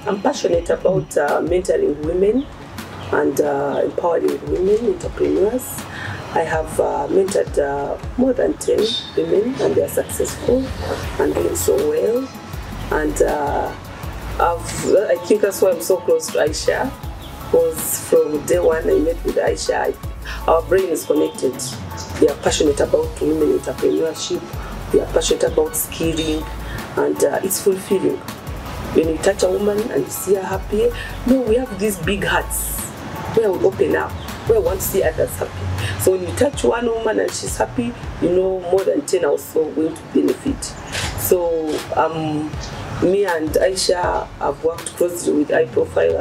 I'm passionate about mentoring women and empowering women entrepreneurs. I have mentored more than 10 women, and they are successful and doing so well. And I think that's why I'm so close to Aisha, because from day one I met with Aisha. Our brain is connected. We are passionate about women entrepreneurship. We are passionate about skilling, and it's fulfilling. When you touch a woman and you see her happy, we have these big hearts where we open up, where we want to see others happy. So when you touch one woman and she's happy, more than 10 are also going to benefit. So me and Aisha have worked closely with iProfile.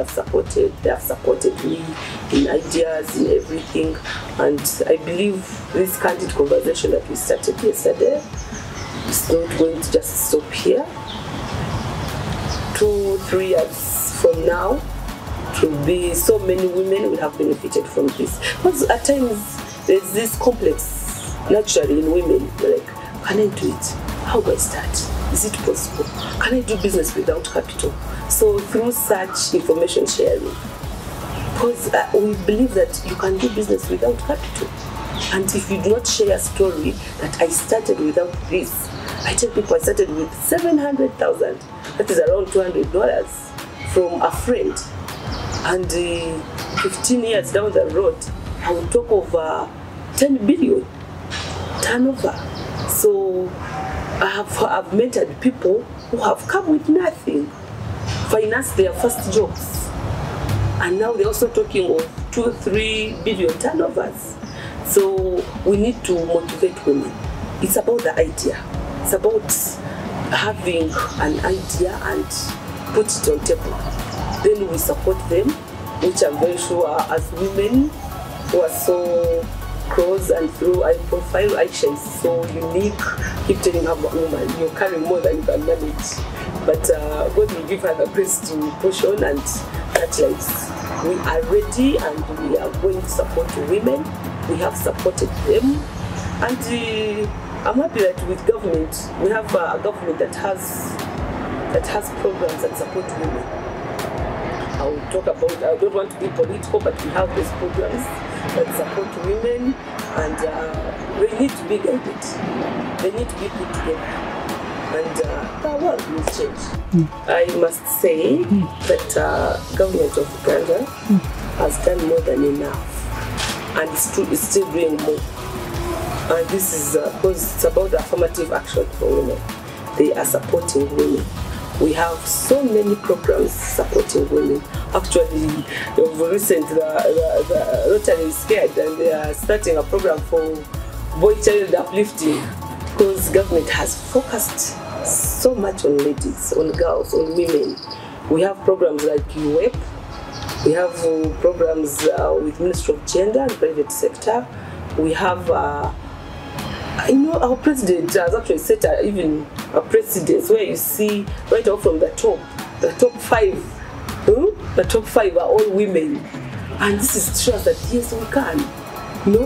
They have supported me in ideas, in everything. And I believe this candid conversation that we started yesterday is not going to just stop here. 2-3 years from now, it will be so many women will have benefited from this. Because at times there's this complex naturally in women, like, can I do it? How do I start? Is it possible? Can I do business without capital? So through such information sharing, because we believe that you can do business without capital. And if you do not share a story that I started without this, I tell people I started with $700,000, that is around $200 from a friend. And 15 years down the road, I will talk over 10 billion turnover. So I've mentored people who have come with nothing, financed their first jobs, and now they're also talking of 2-3 billion turnovers. So we need to motivate women. It's about the idea. It's about having an idea and put it on table. Then we support them, which I'm very sure as women who are so close, and through iProfile, Aisha is so unique. Keep telling her, woman, you're carrying more than you can manage. But God will give her the grace to push on, and that lives. We are ready, and we are going to support women. We have supported them, and I'm happy that with government, we have a government that has programs that support women. I will talk about, I don't want to be political, but we have these programs that support women, and they need to be guided. They need to be put together, and the world will change. I must say that government of Uganda has done more than enough, and it's still doing more. And this is because it's about affirmative action for women. They are supporting women. We have so many programs supporting women. Actually, recently the Rotary is scared, and they are starting a program for boy child uplifting, because government has focused so much on ladies, on girls, on women. We have programs like UWEP. We have programs with Ministry of Gender and private sector. We have our president has actually set even a precedence where you see right off from the top 5. The top 5 are all women, and this shows that yes, we can.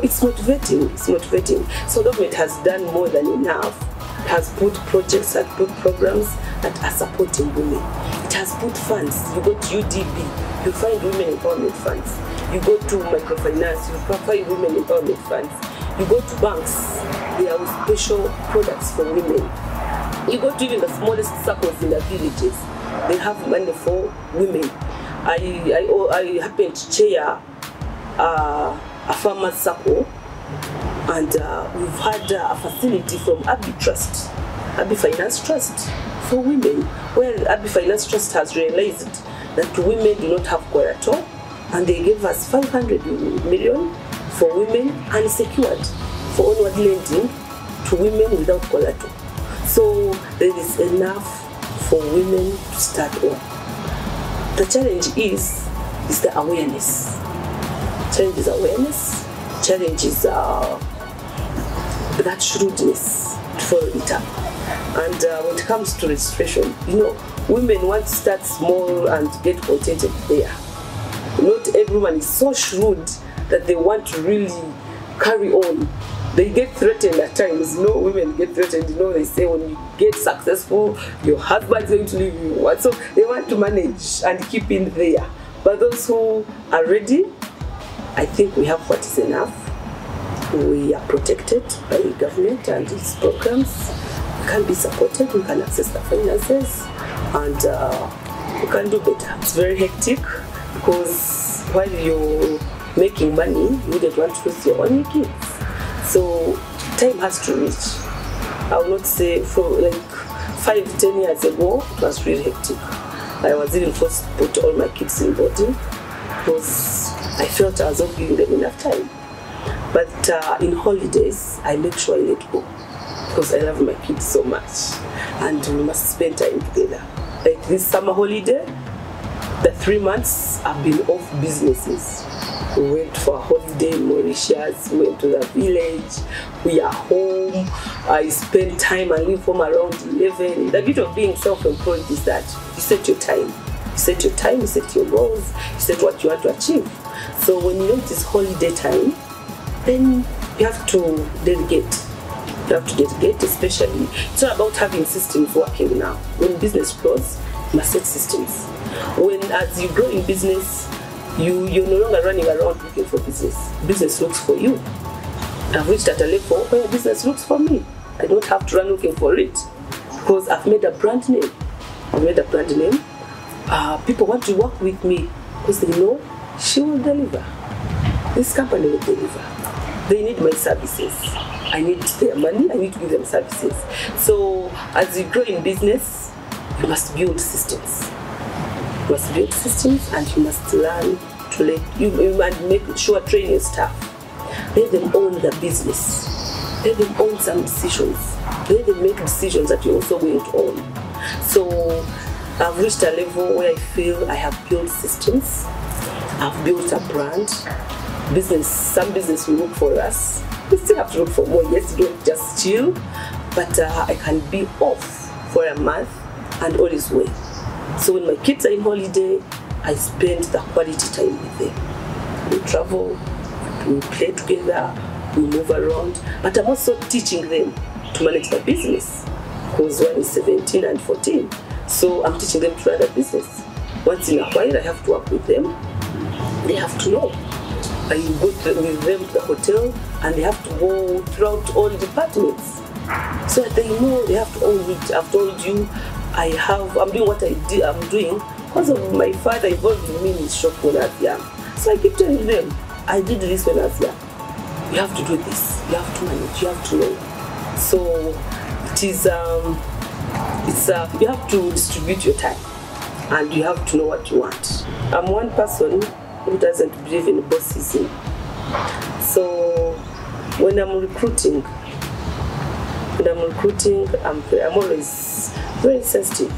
It's motivating. It's motivating. So government has done more than enough. It has put projects, has put programs that are supporting women. It has put funds. You go to UDB, you find women empowerment funds. You go to microfinance, you find women empowerment funds. You go to banks, they are with special products for women. You go to even the smallest circles in the villages, they have money for women. I happen to chair a farmers circle, and we've had a facility from Abbey Trust, Abbey Finance Trust for women, where Abbey Finance Trust has realized that women do not have collateral, and they gave us 500 million for women unsecured for onward lending to women without collateral. So there is enough for women to start on. The challenge is the awareness. Challenge is awareness. Challenge is that shrewdness to follow it up. And when it comes to registration, women want to start small and get contented there. Not everyone is so shrewd that they want to really carry on. They get threatened at times. Women get threatened. They say when you get successful, your husband's going to leave you. So they want to manage and keep in there. But those who are ready, I think we have what is enough. We are protected by the government and its programs. We can be supported, we can access the finances, and we can do better. It's very hectic because while you're making money, you don't want to lose your only kids. So time has to reach. I will not say for like 5-10 years ago, it was really hectic. I was even forced to put all my kids in boarding because I felt I was not giving them enough time. But in holidays, I make sure I let go because I love my kids so much and we must spend time together. Like this summer holiday, the 3 months I've been off businesses. We went for a holiday in Mauritius, we went to the village, we are home, I spend time and leave home around 11. The beauty of being self-employed is that you set your time. You set your time, you set your goals, you set what you want to achieve. So when you know it is holiday time, then you have to delegate. You have to delegate, especially. It's not about having systems working now. When business grows, you must set systems. As you grow in business, you're no longer running around looking for business. Business looks for you. I've reached at a level where business looks for me. I don't have to run looking for it because I've made a brand name. People want to work with me because they know she will deliver. This company will deliver. They need my services. I need their money. I need to give them services. So as you grow in business, you must build systems. You must build systems and you must learn to make sure train your staff. Let them own the business. Let them own some decisions. Let them make decisions that you're also going to own. So I've reached a level where I feel I have built systems. I've built a brand. Some business will look for us. We still have to look for more. Yes, you don't just chill, but I can be off for a month and all is well. So when my kids are in holiday, I spend the quality time with them. We travel, we play together, we move around, but I'm also teaching them to manage the business because one is 17 and 14. So I'm teaching them to run the business. Once in a while, I have to work with them. They have to know. I go with them to the hotel and they have to go throughout all departments. So that they know they have to own it. I've told you, I'm doing what I'm doing because of my father involved me in his shop when I was young. So I keep telling them, I did this when I was young. You have to do this, you have to manage, you have to know. So it is, you have to distribute your time and you have to know what you want. I'm one person who doesn't believe in bossism. So when I'm recruiting, I'm always very sensitive.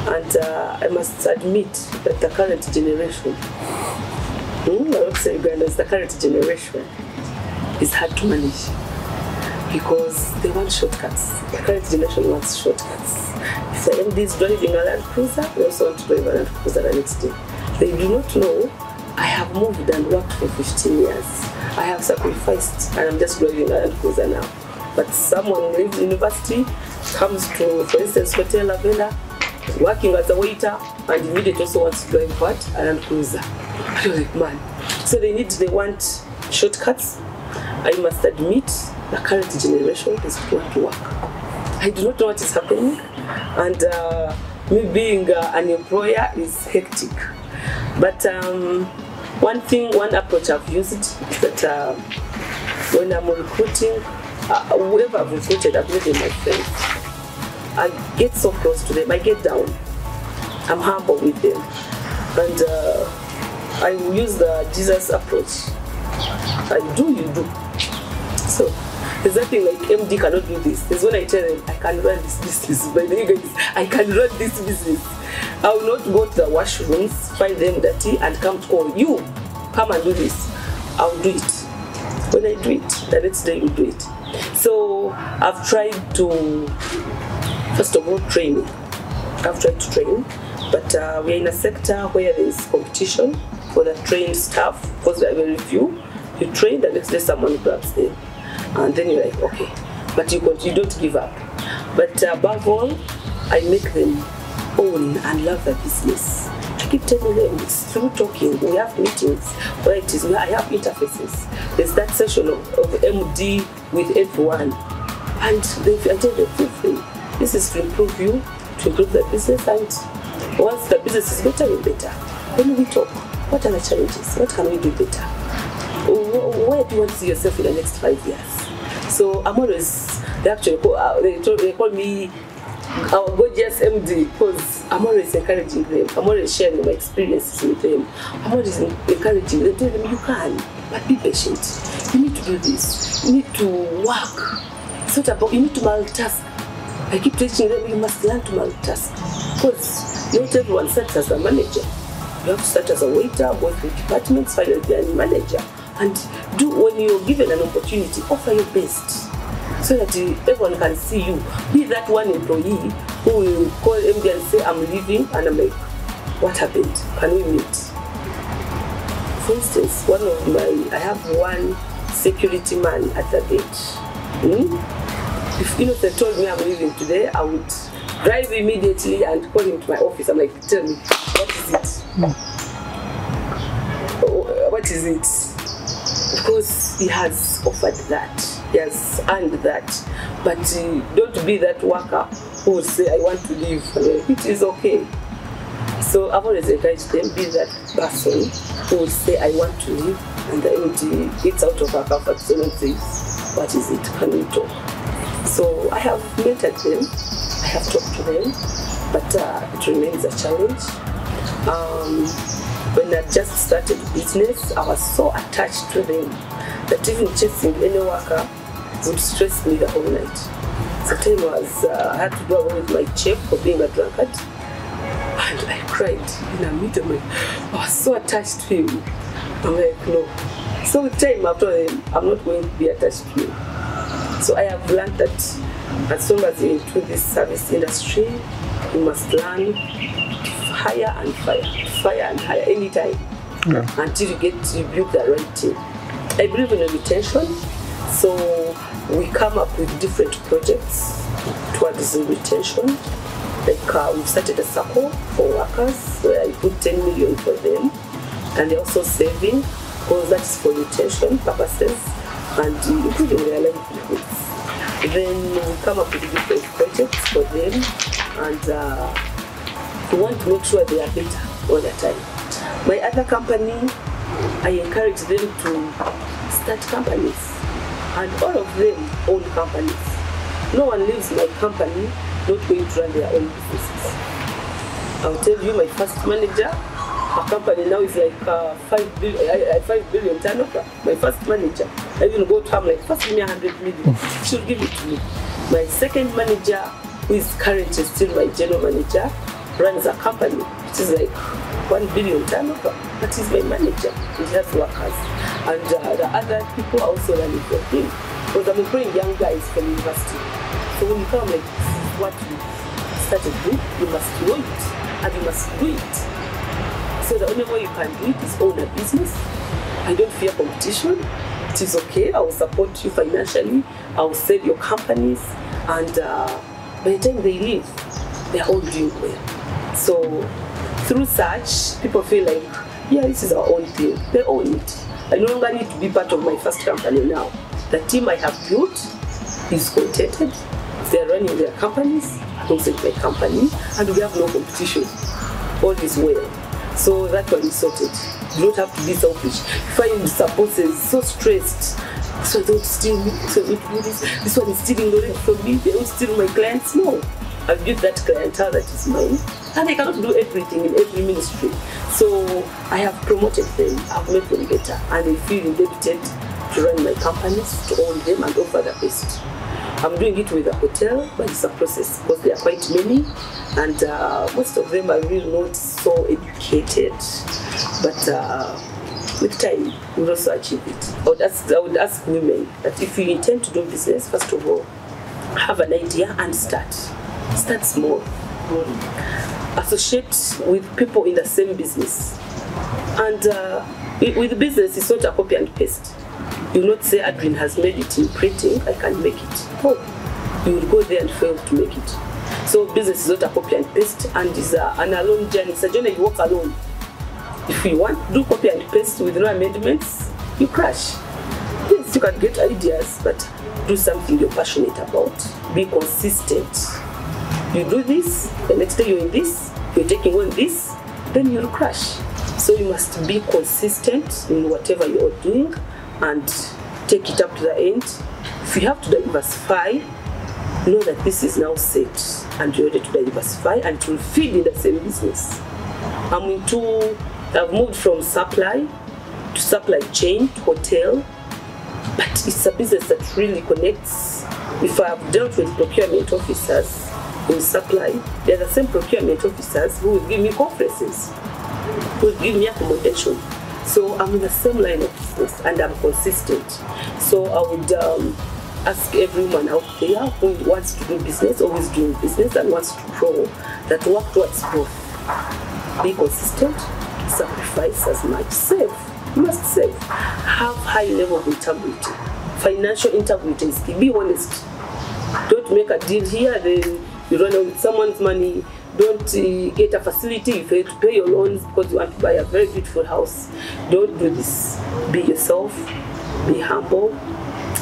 And I must admit that the current generation, I would say the current generation is hard to manage because they want shortcuts. The current generation wants shortcuts. If the MD is driving a Land Cruiser, they also want to drive a Land Cruiser the next day. They do not know I have moved and worked for 15 years. I have sacrificed and I'm just driving a Land Cruiser now. But someone leaves university, comes to, for instance, Hotel Lavella, working as a waiter, and immediately also wants to drive what? A Land Cruiser. You're like, man. So they want shortcuts. I must admit, the current generation does not want to work. I do not know what is happening, and me being an employer is hectic. But one approach I've used is that when I'm recruiting, whoever I've recruited, I've made them my friends. I get so close to them, I get down. I'm humble with them. And I use the Jesus approach. I do, you do. So there's nothing like MD cannot do this. There's when I tell them I can run this business. By the way, guys, I can run this business. I will not go to the washrooms, find them dirty, and come to call you. Come and do this. I'll do it. When I do it, the next day you do it. So I've tried to, first of all, training. I've tried to train, but we're in a sector where there is competition for the trained staff because there are very few. You train, the next day someone grabs them. and then you're like, okay, but you don't give up. But above all, I make them own and love their business. I keep telling them it's through talking. We have meetings where it is where I have interfaces. There's that session of MD with everyone, and I tell them, feel free. This is to improve you, to improve the business, and once the business is better, you're better. When we talk, what are the challenges? What can we do better? Where do you want to see yourself in the next 5 years? So I'm always, they call me our gorgeous MD, because I'm always encouraging them. I'm always sharing my experiences with them. I'm always encouraging them, telling them, you can, but be patient. You need to do this. You need to work. It's not about, you need to multitask. I keep teaching them, you must learn to multitask. Because not everyone starts as a manager. You have to start as a waiter, go through departments, finally be a manager. And when you're given an opportunity, offer your best. So that everyone can see you. Be that one employee who will call MD and say, I'm leaving, and I'm like, what happened? Can we meet? For instance, I have one security man at the gate. If they told me I'm leaving today, I would drive immediately and call him to my office. I'm like, tell me, what is it? What is it? Because he has offered that. He has earned that. But don't be that worker who will say, I want to leave. It is okay. So I've always encouraged them, be that person who will say, I want to leave. And the MD gets out of her comfort zone and says, what is it? Can we talk? So I have mentored them. I have talked to them. But it remains a challenge. When I just started business, I was so attached to them that even chasing any worker would stress me the whole night. Sometimes I had to go away with my check for being a drunkard, and I cried in a meeting. I was so attached to him. I'm like, no. So with time, I told him, I'm not going to be attached to you. So I have learned that as soon as you're into this service industry, you must learn higher and higher anytime, until you build the right team. I believe in retention, so we come up with different projects towards retention. Like we've started a circle for workers where I put 10 million for them, and they're also saving, because that's for retention purposes and improving their livelihoods. Then we come up with different projects for them, and we want to make sure they are better all the time. My other company, I encourage them to start companies, and all of them own companies. No one leaves my company not going to run their own businesses. I'll tell you, my first manager, her company now is like 5 billion turnover. My first manager, I even go to her, like, first give me 100 million, she'll give it to me. My second manager, who is currently still my general manager, runs a company which is like 1 billion turnover. That is my manager. He has workers. And the other people are also running for him. Because I'm employing young guys from university. So when you come, like, this is what you started with, you must know it. And you must do it. So the only way you can do it is own a business. I don't fear competition. It is okay. I will support you financially. I will save your companies. And by the time they leave, they are all doing well. So through such, people feel like, yeah, this is our own thing. They own it. I no longer need to be part of my first company now. The team I have built is contented. They are running their companies alongside my company, and we have no competition. All is well. So that one is sorted. You don't have to be selfish. Find supporters so stressed. So don't steal me. So don't do this. This one is stealing already from me. They don't steal my clients. No. I've built that clientele that is mine. And I cannot do everything in every ministry. So I have promoted them, I've made them better, and they feel indebted to run my companies, to own them and offer the best. I'm doing it with a hotel, but it's a process because there are quite many, and most of them are really not so educated. But with time, we'll also achieve it. I would ask women that if you intend to do business, first of all, have an idea and start. Start small. Associate with people in the same business. And with business, it's not a copy and paste. You will not say Adrine has made it in printing, I can make it. No. You will go there and fail to make it. So business is not a copy and paste, and is an alone journey. It's a journey you walk alone. If you want to do copy and paste with no amendments, you crash. Yes, you can get ideas, but do something you're passionate about. Be consistent. You do this, the next day you're in this, you're taking on this, then you'll crash. So you must be consistent in whatever you're doing and take it up to the end. If you have to diversify, know that this is now set and you're ready to diversify, and it will feed in the same business. I've moved from supply to supply chain to hotel, but it's a business that really connects. If I have dealt with procurement officers in supply, they're the same procurement officers who will give me conferences, who will give me accommodation. So I'm in the same line of business and I'm consistent. So I would ask everyone out there who wants to do business, or is doing business and wants to grow, that work towards both. Be consistent, sacrifice as much, save. You must save. Have high level of integrity. Financial integrity is key. Be honest. Don't make a deal here, then you run out with someone's money. Don't get a facility if you have to pay your loans because you want to buy a very beautiful house. Don't do this. Be yourself. Be humble.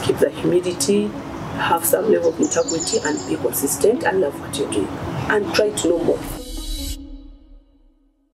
Keep the humility. Have some level of integrity and be consistent and love what you're doing. And try to know more.